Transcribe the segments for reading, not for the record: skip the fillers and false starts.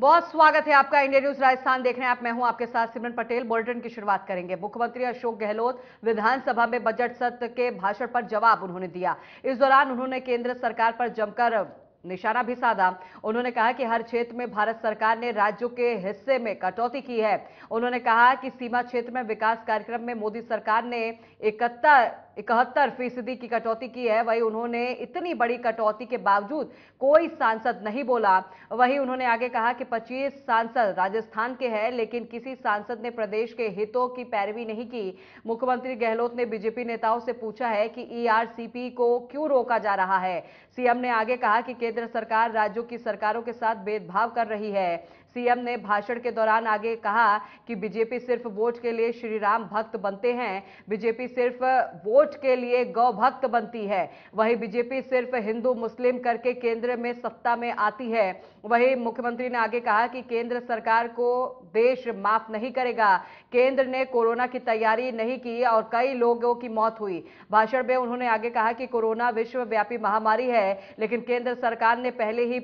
बहुत स्वागत है आपका इंडिया न्यूज राजस्थान देख रहे हैं आप। मैं हूं आपके साथ सिमरन पटेल। बुलेटिन की शुरुआत करेंगे। मुख्यमंत्री अशोक गहलोत विधानसभा में बजट सत्र के भाषण पर जवाब उन्होंने दिया। इस दौरान उन्होंने केंद्र सरकार पर जमकर निशाना भी साधा। उन्होंने कहा कि हर क्षेत्र में भारत सरकार ने राज्यों के हिस्से में कटौती की है। उन्होंने कहा कि सीमा क्षेत्र में विकास कार्यक्रम में मोदी सरकार ने 71% की कटौती की है। वहीं उन्होंने इतनी बड़ी कटौती के बावजूद कोई सांसद नहीं बोला। वहीं उन्होंने आगे कहा कि 25 सांसद राजस्थान के हैं, लेकिन किसी सांसद ने प्रदेश के हितों की पैरवी नहीं की। मुख्यमंत्री गहलोत ने बीजेपी नेताओं से पूछा है कि ईआरसीपी को क्यों रोका जा रहा है। सीएम ने आगे कहा कि केंद्र सरकार राज्यों की सरकारों के साथ भेदभाव कर रही है। सीएम ने भाषण के दौरान आगे कहा कि बीजेपी सिर्फ वोट के लिए श्री राम भक्त बनते हैं। बीजेपी सिर्फ वोट के लिए गौ भक्त बनती है। वहीं बीजेपी सिर्फ हिंदू मुस्लिम करके केंद्र में सत्ता में आती है। वहीं मुख्यमंत्री ने आगे कहा कि केंद्र सरकार को देश माफ नहीं करेगा। केंद्र ने कोरोना की तैयारी नहीं की और कई लोगों की मौत हुई। भाषण में उन्होंने आगे कहा कि कोरोना विश्वव्यापी महामारी है, लेकिन केंद्र सरकार ने पहले ही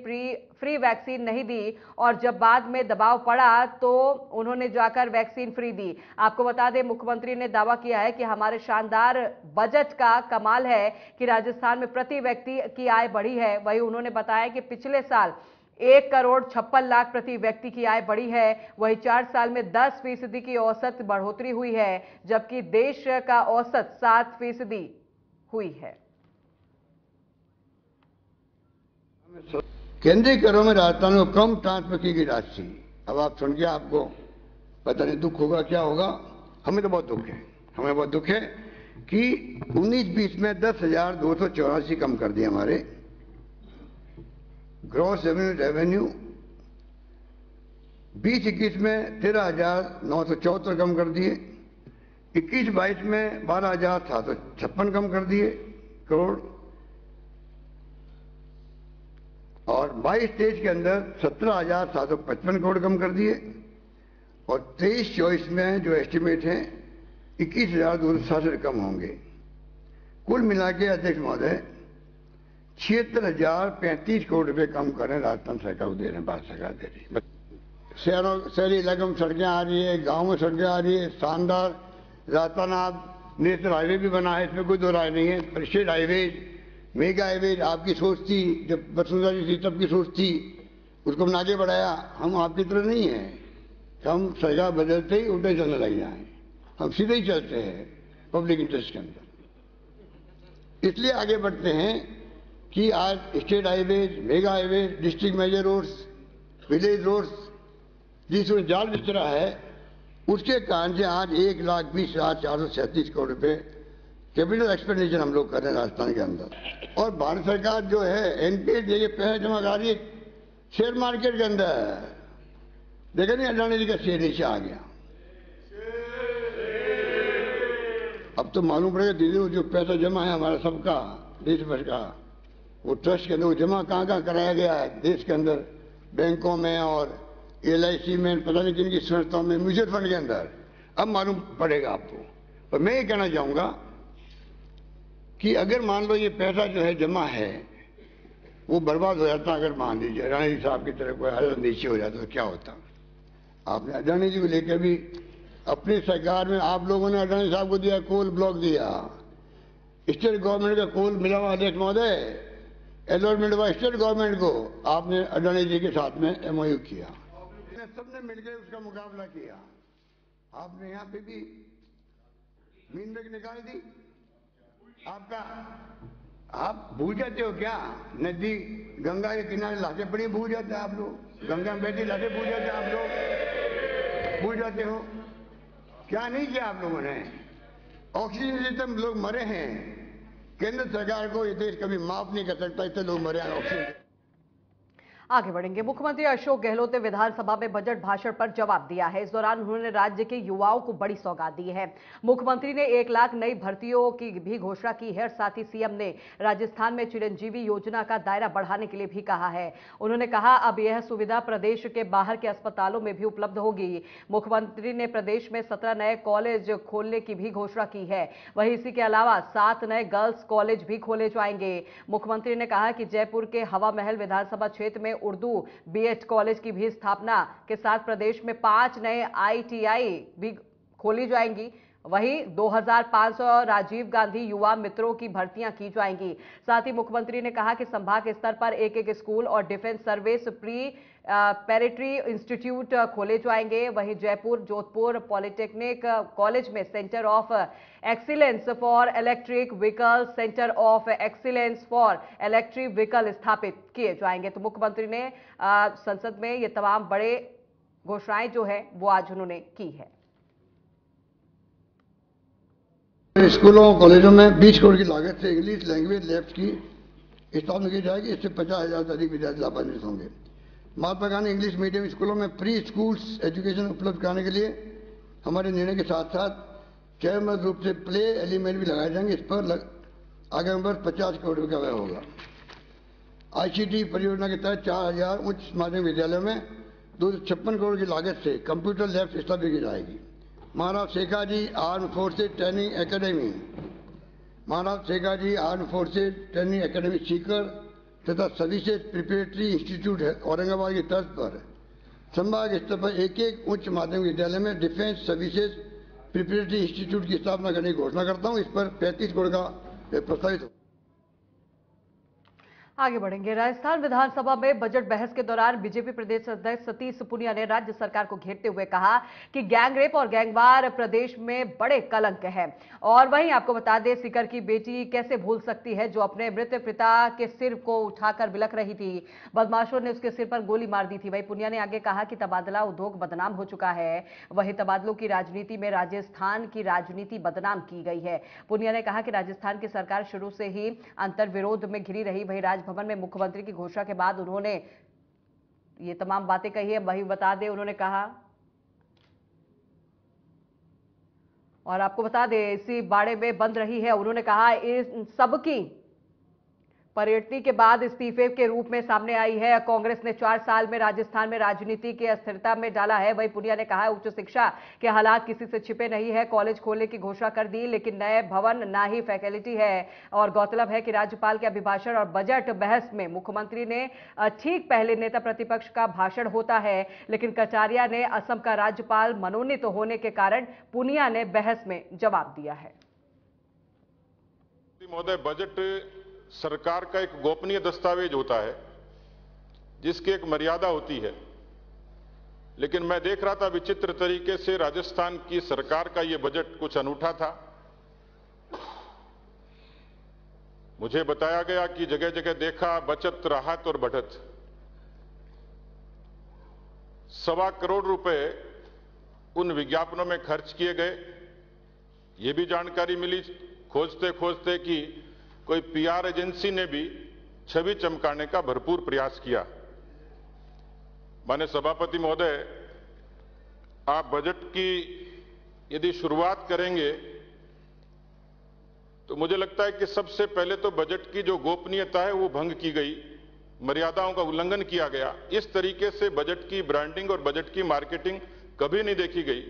फ्री वैक्सीन नहीं दी और जब बाद में दबाव पड़ा तो उन्होंने जाकर वैक्सीन फ्री दी। आपको बता दें, मुख्यमंत्री ने दावा किया है कि हमारे शानदार बजट का कमाल है कि राजस्थान में प्रति व्यक्ति की आय बढ़ी है। वहीं उन्होंने बताया कि पिछले साल 1,56,00,000 प्रति व्यक्ति की आय बढ़ी है। वहीं 4 साल में 10% की औसत बढ़ोतरी हुई है, जबकि देश का औसत 7% हुई है। केंद्रीय करों में राजस्थान को कम ट्रांसफर की गई राशि। अब आप सुन के आपको पता नहीं दुख होगा क्या होगा। हमें तो बहुत दुख है। हमें बहुत दुख है कि 19-20 में 10,284 कम कर दिए हमारे ग्रॉस रेवेन्यू। 20-21 में 13,974 कम कर दिए। 21-22 में 12,756 कम कर दिए करोड़ और 22-23 के अंदर 17,755 करोड़ कम कर दिए और 23-24 में जो एस्टिमेट है 21,267 कम होंगे। कुल मिला के अध्यक्ष महोदय 76,035 करोड़ रुपए कम कर रहे हैं। राजस्थान सरकार को दे रहे हैं, भारत सरकार दे रही है। शहरी इलाकों में सड़कें आ रही है, गाँव में सड़कें आ रही है, शानदार। राजस्थान आप नेशनल हाईवे भी बना है, इसमें कोई दो राय नहीं है। स्टेट हाईवे, मेगा हाईवे आपकी सोच थी, जब वसुंधरा जी थी तब की सोच थी, उसको हमने आगे बढ़ाया। हम आपकी तरह नहीं है कि हम सरकार बदलते ही उल्टे चलने लग जाए। हम सीधे ही चलते हैं पब्लिक इंटरेस्ट के अंदर। इसलिए आगे बढ़ते हैं कि आज state highway, mega highway, district major roads, village roads जिसमें जाल बिस्तरा है, उसके कारण से आज 1,20,437 करोड़ रुपए कैपिटल एक्सपेंडिचर हम लोग कर रहे हैं राजस्थान के अंदर। और भारत सरकार जो है एनपीए देके पैसे जमा कर रही है शेयर मार्केट के अंदर। देखा नहीं, अडानी जी का शेयर नीचे आ गया। अब तो मालूम पड़ेगा दीदी जो पैसा जमा है हमारा सबका देश भर का, वो ट्रस्ट के अंदर जमा कहाँ कराया गया है देश के अंदर, बैंकों में और LIC में, पता नहीं किन की संस्थाओं में, म्यूचुअल फंड के अंदर। अब मालूम पड़ेगा आपको। और मैं ये कहना चाहूंगा कि अगर मान लो ये पैसा जो है जमा है वो बर्बाद हो जाता, अगर मान लीजिए अडानी जी साहब की तरफ कोई हालत नीचे हो जाता तो क्या होता। आपने अडानी जी को लेकर भी अपनी सरकार में आप लोगों ने अडानी साहब को दिया कोल ब्लॉक दिया। स्टेट गवर्नमेंट का कोल मिला हुआ अध्यक्ष महोदय, अलॉटमेंट हुआ स्टेट गवर्नमेंट को, आपने अडानी जी के साथ में MOU किया, सबने मिलकर उसका मुकाबला किया। आपने यहाँ पे भी मीन रेख निकाल दी। आपका आप भूल जाते हो क्या? नदी गंगा के किनारे लाशें पड़ी भूल जाते हैं आप लोग। गंगा में बैठी लाशें भूल जाते हैं आप लोग, भूल जाते हो क्या? नहीं किया आप लोगों ने। ऑक्सीजन से तुम लोग मरे हैं। केंद्र सरकार को ये देश कभी माफ नहीं कर सकता, इतने लोग मरे हैं ऑक्सीजन। आगे बढ़ेंगे। मुख्यमंत्री अशोक गहलोत ने विधानसभा में बजट भाषण पर जवाब दिया है। इस दौरान उन्होंने राज्य के युवाओं को बड़ी सौगात दी है। मुख्यमंत्री ने 1 लाख नई भर्तियों की भी घोषणा की है। साथ ही सीएम ने राजस्थान में चिरंजीवी योजना का दायरा बढ़ाने के लिए भी कहा है। उन्होंने कहा अब यह सुविधा प्रदेश के बाहर के अस्पतालों में भी उपलब्ध होगी। मुख्यमंत्री ने प्रदेश में 17 नए कॉलेज खोलने की भी घोषणा की है। वहीं इसी के अलावा 7 नए गर्ल्स कॉलेज भी खोले जाएंगे। मुख्यमंत्री ने कहा कि जयपुर के हवा महल विधानसभा क्षेत्र में उर्दू बीएड कॉलेज की भी स्थापना के साथ प्रदेश में 5 नए आईटीआई भी खोली जाएंगी। वहीं 2500 राजीव गांधी युवा मित्रों की भर्तियां की जाएंगी। साथ ही मुख्यमंत्री ने कहा कि संभाग स्तर पर एक स्कूल और डिफेंस सर्विस प्रिपरेटरी इंस्टीट्यूट खोले जाएंगे। वहीं जयपुर जोधपुर पॉलिटेक्निक कॉलेज में centre of excellence for electric vehicle, centre of excellence for electric vehicle स्थापित किए जाएंगे। तो मुख्यमंत्री ने संसद में ये तमाम बड़े घोषणाएं जो है वो आज उन्होंने की है। स्कूलों और कॉलेजों में 20 करोड़ की लागत से इंग्लिश लैंग्वेज लैब्स की स्थापना की जाएगी। इससे 50,000 से अधिक विद्यार्थी लाभान्वित होंगे। महात्मा गांधी इंग्लिश मीडियम स्कूलों में प्री स्कूल्स एजुकेशन उपलब्ध कराने के लिए हमारे निर्णय के साथ साथ चयनबद्ध रूप से प्ले एलिमेंट भी लगाए जाएंगे। इस पर आगामी वर्ष 50 करोड़ रुपये का व्यय होगा। आईसीटी परियोजना के तहत 4000 उच्च माध्यमिक विद्यालयों में 256 करोड़ की लागत से कंप्यूटर लैब स्थापित की जाएगी। Maharaj Shekhaji arm forces training academy, Maharaj Shekhaji arm forces training academy Sikar तथा सर्विसेज प्रिपरेटरी इंस्टीट्यूट है औरंगाबाद की तर्ज पर संभाग स्तर पर एक उच्च माध्यमिक विद्यालय में डिफेंस सर्विसेज प्रिपरेटरी इंस्टीट्यूट की स्थापना करने की घोषणा करता हूं। इस पर 35 करोड़ का प्रस्तावित हो। आगे बढ़ेंगे। राजस्थान विधानसभा में बजट बहस के दौरान बीजेपी प्रदेश अध्यक्ष सतीश पूनिया ने राज्य सरकार को घेरते हुए कहा कि गैंगरेप और गैंगवार प्रदेश में बड़े कलंक है। और वहीं आपको बता दें, सीकर की बेटी कैसे भूल सकती है जो अपने मृत पिता के सिर को उठाकर बिलख रही थी। बदमाशों ने उसके सिर पर गोली मार दी थी। वहीं पूनिया ने आगे कहा कि तबादला उद्योग बदनाम हो चुका है। वहीं तबादलों की राजनीति में राजस्थान की राजनीति बदनाम की गई है। पूनिया ने कहा कि राजस्थान की सरकार शुरू से ही अंतर्विरोध में घिरी रही। वहीं भवन में मुख्यमंत्री की घोषणा के बाद उन्होंने ये तमाम बातें कही है। वही बता दें, उन्होंने कहा और आपको बता दें इसी बाड़े में बंद रही है। उन्होंने कहा इस सबकी पर्यटनी के बाद इस्तीफे के रूप में सामने आई है। कांग्रेस ने 4 साल में राजस्थान में राजनीति की अस्थिरता में डाला है। वहीं पूनिया ने कहा उच्च शिक्षा के हालात किसी से छिपे नहीं है। कॉलेज खोलने की घोषणा कर दी लेकिन नए भवन ना ही फैकल्टी है। और गौरतलब है कि राज्यपाल के अभिभाषण और बजट बहस में मुख्यमंत्री ने ठीक पहले नेता प्रतिपक्ष का भाषण होता है, लेकिन कटारिया ने असम का राज्यपाल मनोनीत होने के कारण पूनिया ने बहस में जवाब दिया है। महोदय, बजट सरकार का एक गोपनीय दस्तावेज होता है जिसकी एक मर्यादा होती है। लेकिन मैं देख रहा था विचित्र तरीके से राजस्थान की सरकार का यह बजट कुछ अनूठा था। मुझे बताया गया कि जगह जगह देखा बचत, राहत और बढ़त। 1.25 करोड़ रुपए उन विज्ञापनों में खर्च किए गए। यह भी जानकारी मिली खोजते खोजते कि कोई पीआर एजेंसी ने भी छवि चमकाने का भरपूर प्रयास किया। माननीय सभापति महोदय, आप बजट की यदि शुरुआत करेंगे तो मुझे लगता है कि सबसे पहले तो बजट की जो गोपनीयता है वो भंग की गई, मर्यादाओं का उल्लंघन किया गया। इस तरीके से बजट की ब्रांडिंग और बजट की मार्केटिंग कभी नहीं देखी गई।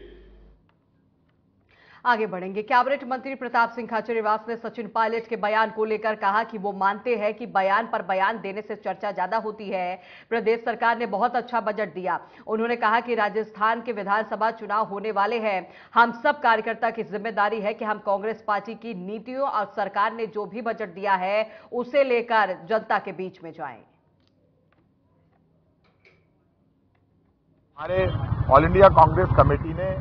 आगे बढ़ेंगे। कैबिनेट मंत्री प्रताप सिंह खाचरियावास ने सचिन पायलट के बयान को लेकर कहा कि वो मानते हैं कि बयान पर बयान देने से चर्चा ज्यादा होती है। प्रदेश सरकार ने बहुत अच्छा बजट दिया। उन्होंने कहा कि राजस्थान के विधानसभा चुनाव होने वाले हैं। हम सब कार्यकर्ता की जिम्मेदारी है कि हम कांग्रेस पार्टी की नीतियों और सरकार ने जो भी बजट दिया है उसे लेकर जनता के बीच में जाएं। हमारे ऑल इंडिया कांग्रेस कमेटी ने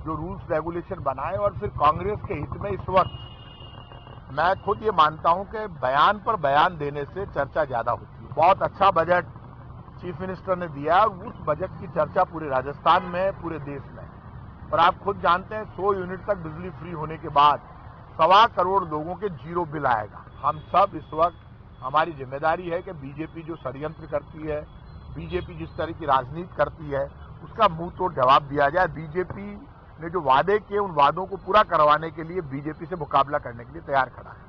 जो रूल्स रेगुलेशन बनाए और फिर कांग्रेस के हित में इस वक्त मैं खुद ये मानता हूं कि बयान पर बयान देने से चर्चा ज्यादा होती है। बहुत अच्छा बजट चीफ मिनिस्टर ने दिया और उस बजट की चर्चा पूरे राजस्थान में, पूरे देश में। और आप खुद जानते हैं 100 यूनिट तक बिजली फ्री होने के बाद 1.25 करोड़ लोगों के जीरो बिल आएगा। हम सब इस वक्त, हमारी जिम्मेदारी है कि बीजेपी जो षड्यंत्र करती है, बीजेपी जिस तरह की राजनीति करती है, उसका मुंह तोड़ जवाब दिया जाए। बीजेपी ने जो वादे किए उन वादों को पूरा करवाने के लिए बीजेपी से मुकाबला करने के लिए तैयार खड़ा है।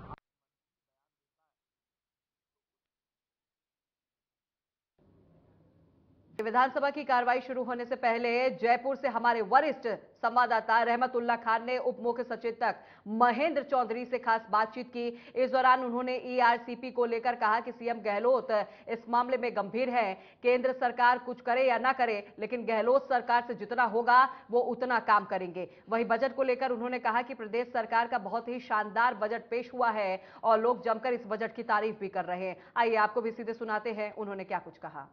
कि विधानसभा की कार्रवाई शुरू होने से पहले जयपुर से हमारे वरिष्ठ संवाददाता रहमतुल्लाह खान ने उप मुख्य सचेतक महेंद्र चौधरी से खास बातचीत की। इस दौरान उन्होंने ईआरसीपी को लेकर कहा कि सीएम गहलोत इस मामले में गंभीर है। केंद्र सरकार कुछ करे या ना करे, लेकिन गहलोत सरकार से जितना होगा वो उतना काम करेंगे। वहीं बजट को लेकर उन्होंने कहा कि प्रदेश सरकार का बहुत ही शानदार बजट पेश हुआ है और लोग जमकर इस बजट की तारीफ भी कर रहे हैं। आइए आपको भी सीधे सुनाते हैं उन्होंने क्या कुछ कहा।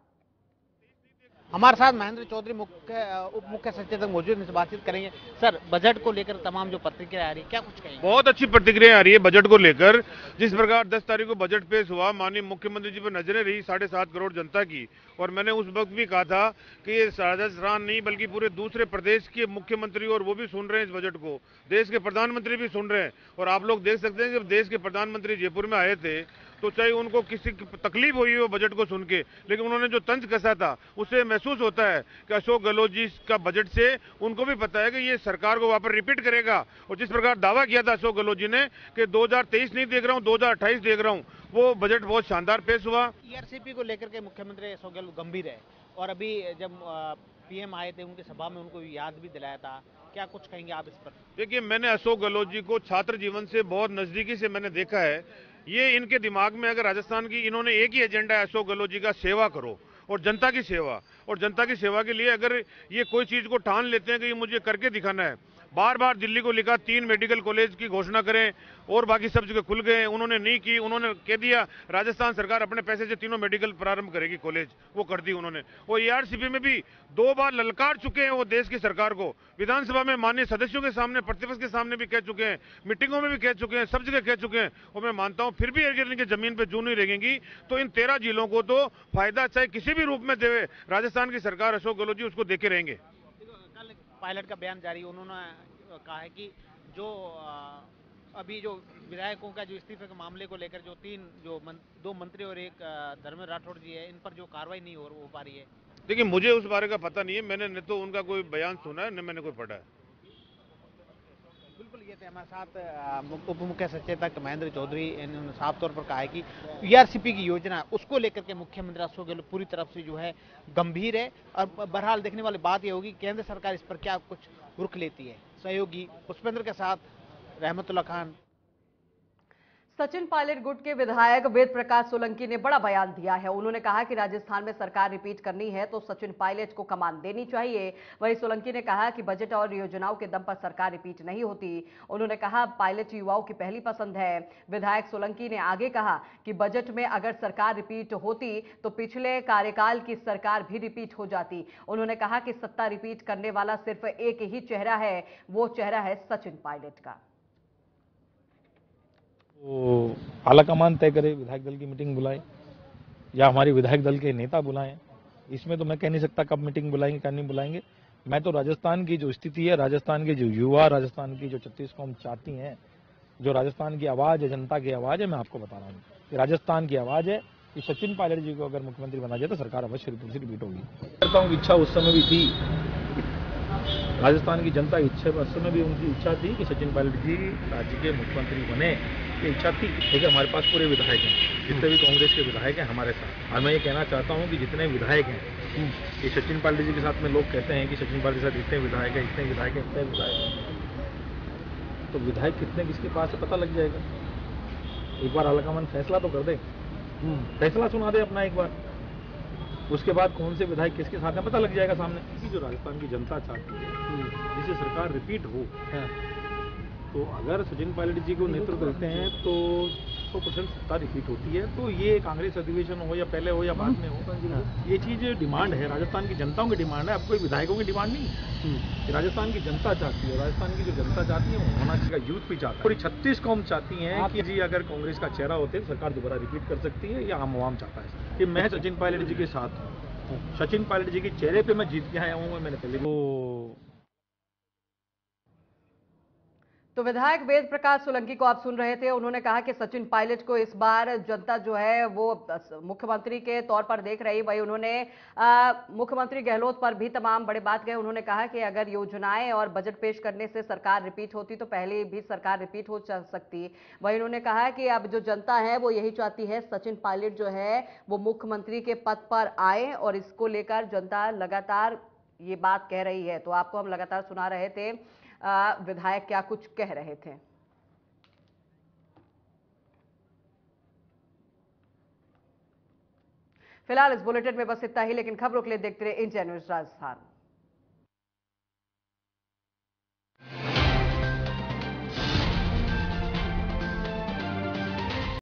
हमारे साथ महेंद्र चौधरी उप मुख्य सचेतक मौजूद हैं, बातचीत करेंगे। सर, बजट को लेकर तमाम जो प्रतिक्रिया आ रही है, क्या कुछ कहेंगे? बहुत अच्छी प्रतिक्रिया आ रही है बजट को लेकर। जिस प्रकार 10 तारीख को बजट पेश हुआ, माननीय मुख्यमंत्री जी पर नजरें रही 7.5 करोड़ जनता की, और मैंने उस वक्त भी कहा था कि ये राजस्थान नहीं बल्कि पूरे दूसरे प्रदेश के मुख्यमंत्री और वो भी सुन रहे हैं इस बजट को, देश के प्रधानमंत्री भी सुन रहे हैं। और आप लोग देख सकते हैं कि देश के प्रधानमंत्री जयपुर में आए थे तो चाहे उनको किसी तकलीफ हुई हो बजट को सुन के, लेकिन उन्होंने जो तंज कसा था उससे महसूस होता है कि अशोक गहलोत जी का बजट से उनको भी पता है कि ये सरकार को वापस रिपीट करेगा। और जिस प्रकार दावा किया था अशोक गहलोत जी ने कि 2023 नहीं देख रहा हूं 2028 देख रहा हूं, वो बजट बहुत शानदार पेश हुआ। ईआरसीपी को लेकर के मुख्यमंत्री अशोक गहलोत गंभीर है, और अभी जब पीएम आए थे उनकी सभा में उनको याद भी दिलाया था, क्या कुछ कहेंगे आप इस पर? देखिए, मैंने अशोक गहलोत जी को छात्र जीवन से बहुत नजदीकी से मैंने देखा है। ये इनके दिमाग में अगर राजस्थान की, इन्होंने एक ही एजेंडा है अशोक गहलोत जी का, सेवा करो और जनता की सेवा। और जनता की सेवा के लिए अगर ये कोई चीज को ठान लेते हैं कि ये मुझे करके दिखाना है, बार बार दिल्ली को लिखा 3 मेडिकल कॉलेज की घोषणा करें और बाकी सब जगह खुल गए, उन्होंने नहीं की। उन्होंने कह दिया राजस्थान सरकार अपने पैसे से 3 मेडिकल प्रारंभ करेगी कॉलेज, वो कर दी उन्होंने। और ईआरसीपी में भी 2 बार ललकार चुके हैं वो देश की सरकार को, विधानसभा में माननीय सदस्यों के सामने, प्रतिपक्ष के सामने भी कह चुके हैं, मीटिंगों में भी कह चुके हैं, सब जगह कह चुके हैं। और मैं मानता हूं फिर भी अगर इनकी जमीन पे जू नहीं रहेंगी तो इन 13 जिलों को तो फायदा चाहे किसी भी रूप में देवे राजस्थान की सरकार, अशोक गहलोत जी उसको देके रहेंगे। कल पायलट का बयान जारी, उन्होंने कहा है कि जो अभी जो विधायकों का जो इस्तीफे के मामले को लेकर जो 2 मंत्री और एक धर्मेंद्र राठौड़ जी है, इन पर जो कार्रवाई नहीं हो पा रही है। देखिए, मुझे उस बारे का पता नहीं है, मैंने न तो उनका कोई बयान सुना है न मैंने कोई पढ़ा है। बिल्कुल, ये थे हमारे साथ उप मुख्य सचेतक महेंद्र चौधरी। इन्होंने साफ तौर पर कहा है कि ईआरसीपी की योजना उसको लेकर के मुख्यमंत्री अशोक गहलोत पूरी तरफ से जो है गंभीर है। और बहरहाल देखने वाली बात यह होगी केंद्र सरकार इस पर क्या कुछ रुख लेती है। सहयोगी पुष्पेंद्र के साथ रहमतुल्लाह खान। सचिन पायलट गुट के विधायक वेद प्रकाश सोलंकी ने बड़ा बयान दिया है। उन्होंने कहा कि राजस्थान में सरकार रिपीट करनी है तो सचिन पायलट को कमान देनी चाहिए। वहीं सोलंकी ने कहा कि बजट और योजनाओं के दम पर सरकार रिपीट नहीं होती। उन्होंने कहा पायलट युवाओं की पहली पसंद है। विधायक सोलंकी ने आगे कहा कि बजट में अगर सरकार रिपीट होती तो पिछले कार्यकाल की सरकार भी रिपीट हो जाती। उन्होंने कहा कि सत्ता रिपीट करने वाला सिर्फ एक ही चेहरा है, वो चेहरा है सचिन पायलट का। वो आला कमान तय करे, विधायक दल की मीटिंग बुलाए या हमारे विधायक दल के नेता बुलाएं। इसमें तो मैं कह नहीं सकता कब मीटिंग बुलाएंगे क्या नहीं बुलाएंगे। मैं तो राजस्थान की जो स्थिति है, राजस्थान के जो युवा, राजस्थान की जो 36 कौम चाहती हैं, जो राजस्थान की आवाज है, जनता की आवाज है, मैं आपको बता रहा हूँ कि राजस्थान की आवाज है कि सचिन पायलट जी को अगर मुख्यमंत्री बना जाए तो सरकार अवश्य रिपीट होगी। करता हूँ इच्छा उस समय भी थी, राजस्थान की जनता की इच्छा उस समय भी उनकी इच्छा थी कि सचिन पायलट जी राज्य के मुख्यमंत्री बने, ये इच्छा थी। देखिए, हमारे पास पूरे विधायक हैं, जितने भी कांग्रेस के विधायक हैं हमारे साथ। और मैं ये कहना चाहता हूँ कि जितने विधायक हैं, ये सचिन पायलट जी के साथ में लोग कहते हैं कि सचिन पायलट के साथ इतने विधायक हैं, इतने विधायक हैं, इतने विधायक हैं, तो विधायक कितने किसके पास है पता लग जाएगा। एक बार आलाकमान फैसला तो कर दे, फैसला सुना दे अपना एक बार, उसके बाद कौन से विधायक किसके साथ है पता लग जाएगा सामने। कि जो राजस्थान की जनता चाहती है जिसे सरकार रिपीट हो, तो अगर सचिन पायलट जी को नेतृत्व देते हैं तो 100% सत्ता रिपीट होती है। तो ये कांग्रेस अधिवेशन हो या पहले हो या बाद में हो, ये चीज डिमांड है, राजस्थान की जनताओं की डिमांड है, अब कोई विधायकों की डिमांड नहीं है। राजस्थान की जनता चाहती है, राजस्थान की जो जनता चाहती है वो होना चाहिए, यूथ भी चाहता है। पूरी 36 कौम चाहती है कि जी अगर कांग्रेस का चेहरा होते तो सरकार दोबारा रिपीट कर सकती है, या आम चाहता है कि मैं सचिन पायलट जी के साथ हूँ। सचिन पायलट जी के चेहरे पे मैं जीत के आया हूँ, मैंने पहले तो विधायक वेद प्रकाश सोलंकी को आप सुन रहे थे। उन्होंने कहा कि सचिन पायलट को इस बार जनता जो है वो मुख्यमंत्री के तौर पर देख रही। वही उन्होंने मुख्यमंत्री गहलोत पर भी तमाम बड़े बात कहे। उन्होंने कहा कि अगर योजनाएं और बजट पेश करने से सरकार रिपीट होती तो पहले भी सरकार रिपीट हो सकती। वही उन्होंने कहा कि अब जो जनता है वो यही चाहती है सचिन पायलट जो है वो मुख्यमंत्री के पद पर आए, और इसको लेकर जनता लगातार ये बात कह रही है। तो आपको हम लगातार सुना रहे थे विधायक क्या कुछ कह रहे थे। फिलहाल इस बुलेटिन में बस इतना ही, लेकिन खबरों के लिए देखते रहिए इंडिया न्यूज राजस्थान।